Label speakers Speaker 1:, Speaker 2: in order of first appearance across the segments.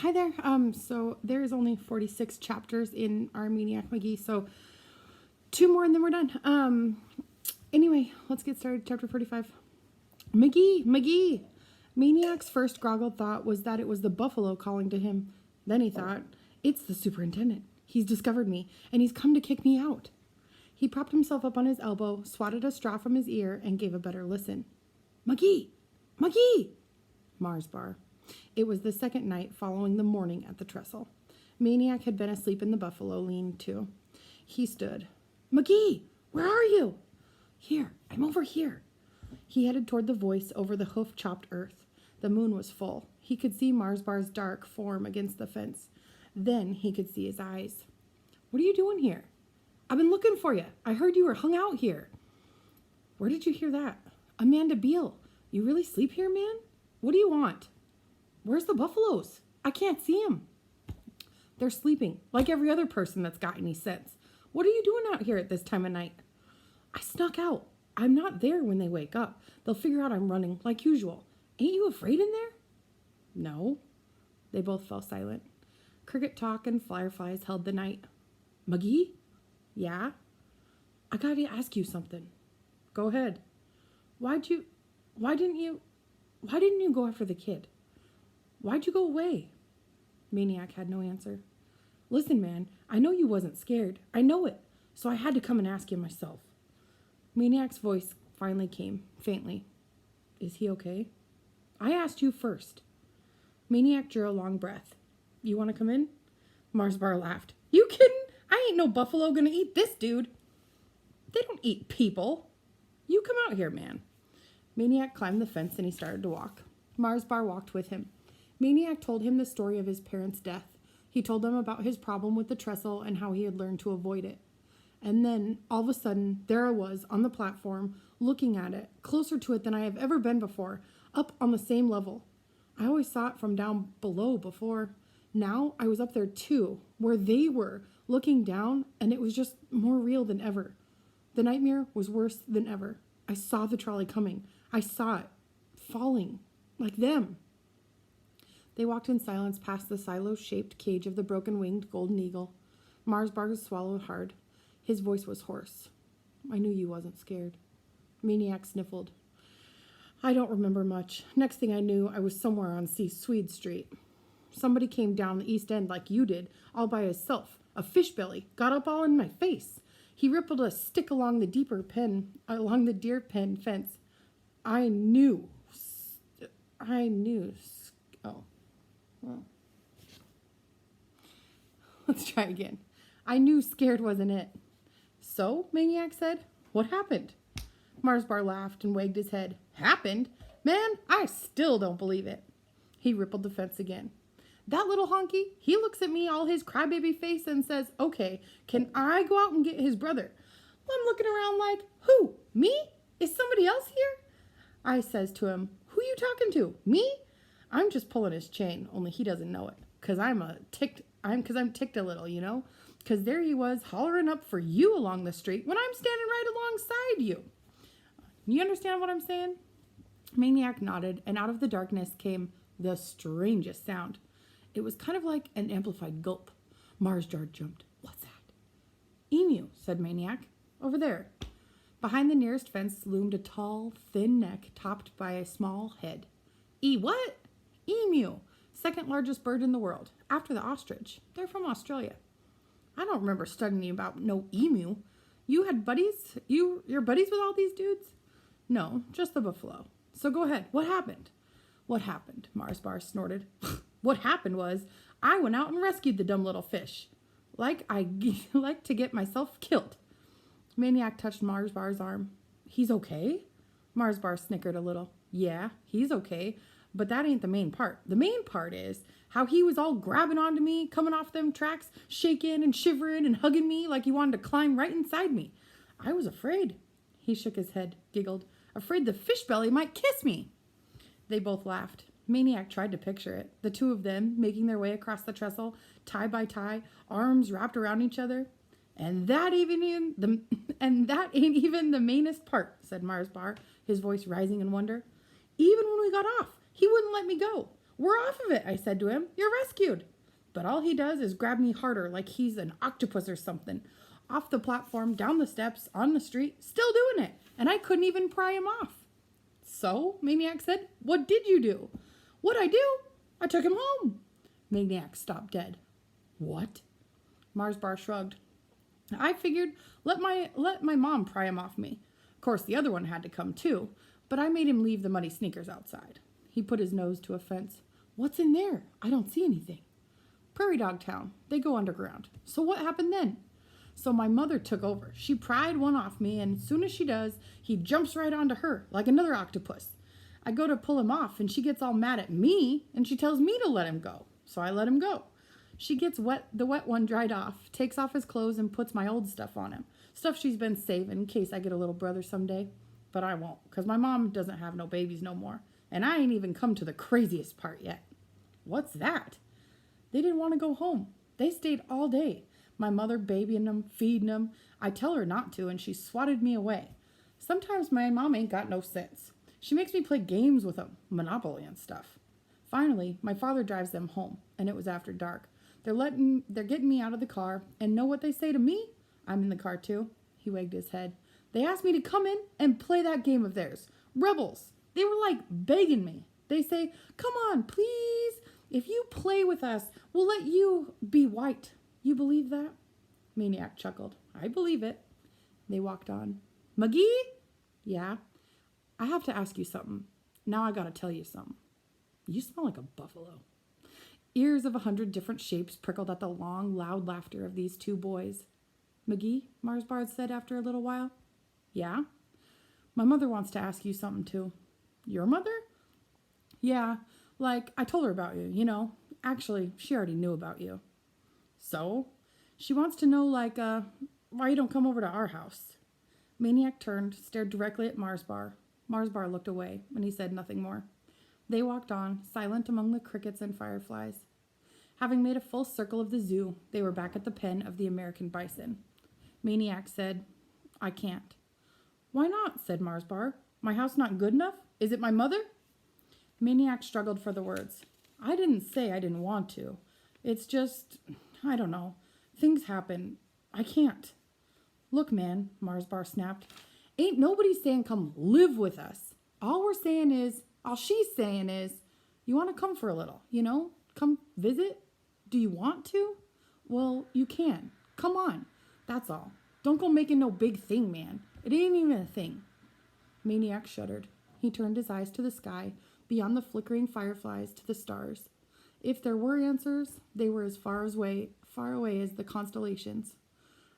Speaker 1: Hi there. So there's only 46 chapters in our Maniac McGee, so 2 more and then we're done. Anyway, let's get started. Chapter 45. McGee! Maniac's first groggled thought was that it was the buffalo calling to him. Then he thought, it's the superintendent. He's discovered me, and he's come to kick me out. He propped himself up on his elbow, swatted a straw from his ear, and gave a better listen. McGee! Mars bar. It was the second night following the morning at the trestle. Maniac had been asleep in the buffalo lean-to. He stood. McGee, where are you? Here, I'm over here. He headed toward the voice over the hoof-chopped earth. The moon was full. He could see Marsbar's dark form against the fence. Then he could see his eyes. What are you doing here? I've been looking for you. I heard you were hung out here. Where did you hear that? Amanda Beale. You really sleep here, man? What do you want? Where's the buffaloes? I can't see them. They're sleeping, like every other person that's got any sense. What are you doing out here at this time of night? I snuck out. I'm not there when they wake up. They'll figure out I'm running, like usual. Ain't you afraid in there? No. They both fell silent. Cricket talk and fireflies held the night. McGee? Yeah? I gotta ask you something. Go ahead. Why didn't you go after the kid? Why'd you go away? Maniac had no answer. Listen, man, I know you wasn't scared. I know it. So I had to come and ask you myself. Maniac's voice finally came, faintly. Is he okay? I asked you first. Maniac drew a long breath. You want to come in? Marsbar laughed. You kidding? I ain't no buffalo gonna eat this dude. They don't eat people. You come out here, man. Maniac climbed the fence and he started to walk. Marsbar walked with him. Maniac told him the story of his parents' death. He told them about his problem with the trestle and how he had learned to avoid it. And then, all of a sudden, there I was on the platform, looking at it, closer to it than I have ever been before, up on the same level. I always saw it from down below before. Now, I was up there too, where they were, looking down, and it was just more real than ever. The nightmare was worse than ever. I saw the trolley coming. I saw it falling, like them. They walked in silence past the silo-shaped cage of the broken-winged golden eagle. Marsbar swallowed hard. His voice was hoarse. I knew you wasn't scared. Maniac sniffled. I don't remember much. Next thing I knew, I was somewhere on Swede Street. Somebody came down the east end like you did, all by himself. A fish belly got up all in my face. He rippled a stick along the deer pen fence. I knew. Oh. Well. Let's try again. I knew scared wasn't it. So, Maniac said, what happened? Marsbar laughed and wagged his head. Happened? Man, I still don't believe it. He rippled the fence again. That little honky, he looks at me all his crybaby face and says, okay, can I go out and get his brother? Well, I'm looking around like, who? Me? Is somebody else here? I says to him, who you talking to? Me? I'm just pulling his chain, only he doesn't know it. Cause I'm ticked a little, you know? Cause there he was hollering up for you along the street when I'm standing right alongside you. You understand what I'm saying? Maniac nodded, and out of the darkness came the strangest sound. It was kind of like an amplified gulp. Marsjar jumped. What's that? Emu, said Maniac. Over there. Behind the nearest fence loomed a tall, thin neck topped by a small head. What? Emu. Second largest bird in the world, after the ostrich. They're from Australia. I don't remember studying about no emu. You had buddies? You're buddies with all these dudes? No, just the buffalo. So go ahead. What happened? What happened? Marsbar snorted. What happened was I went out and rescued the dumb little fish. Like to get myself killed. Maniac touched Marsbar's arm. He's okay? Marsbar snickered a little. Yeah, he's okay. But that ain't the main part. The main part is how he was all grabbing onto me, coming off them tracks, shaking and shivering and hugging me like he wanted to climb right inside me. I was afraid. He shook his head, giggled. Afraid the fish belly might kiss me. They both laughed. Maniac tried to picture it. The two of them making their way across the trestle, tie by tie, arms wrapped around each other. And that ain't even the mainest part, said Marsbar, his voice rising in wonder. Even when we got off, he wouldn't let me go. "We're off of it," I said to him. "You're rescued." But all he does is grab me harder like he's an octopus or something. Off the platform, down the steps, on the street, still doing it. And I couldn't even pry him off. "So," Maniac said, "what did you do?" "What'd I do? I took him home." Maniac stopped dead. "What?" Mars Bar shrugged. "I figured let my mom pry him off me. Of course, the other one had to come too, but I made him leave the muddy sneakers outside." He put his nose to a fence. "What's in there? I don't see anything." "Prairie Dog Town. They go underground." "So what happened then?" "So my mother took over. She pried one off me, and as soon as she does, he jumps right onto her, like another octopus. I go to pull him off, and she gets all mad at me, and she tells me to let him go. So I let him go. She gets the wet one dried off, takes off his clothes, and puts my old stuff on him. Stuff she's been saving in case I get a little brother someday. But I won't, because my mom doesn't have no babies no more. And I ain't even come to the craziest part yet." "What's that?" "They didn't want to go home. They stayed all day. My mother babying them, feeding them. I tell her not to, and she swatted me away. Sometimes my mom ain't got no sense. She makes me play games with them, Monopoly and stuff. Finally, my father drives them home, and it was after dark. They're getting me out of the car, and know what they say to me? I'm in the car too." He wagged his head. "They asked me to come in and play that game of theirs. Rebels. They were like begging me. They say, 'Come on, please. If you play with us, we'll let you be white.' You believe that?" Maniac chuckled. "I believe it." They walked on. "McGee?" "Yeah?" "I have to ask you something. Now I gotta tell you something. You smell like a buffalo." Ears of 100 different shapes prickled at the long, loud laughter of these two boys. "McGee," Mars Bar said after a little while. "Yeah?" "My mother wants to ask you something too." "Your mother?" "Yeah, like I told her about you, you know. Actually, she already knew about you." "So?" "She wants to know, like, why you don't come over to our house." Maniac turned, stared directly at Mars Bar. Mars Bar looked away, and he said nothing more. They walked on, silent among the crickets and fireflies. Having made a full circle of the zoo, they were back at the pen of the American bison. Maniac said, "I can't." "Why not?" said Mars Bar. "My house not good enough? Is it my mother?" Maniac struggled for the words. "I didn't say I didn't want to. It's just, I don't know. Things happen. I can't." "Look, man," Mars Bar snapped. "Ain't nobody saying come live with us. All she's saying is, you want to come for a little, you know? Come visit? Do you want to? Well, you can. Come on. That's all. Don't go making no big thing, man. It ain't even a thing." Maniac shuddered. He turned his eyes to the sky, beyond the flickering fireflies to the stars. If there were answers, they were as far away as the constellations.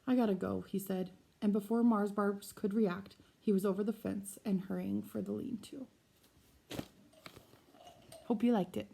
Speaker 1: "I gotta go," he said, and before Mars Barbs could react, he was over the fence and hurrying for the lean-to. Hope you liked it.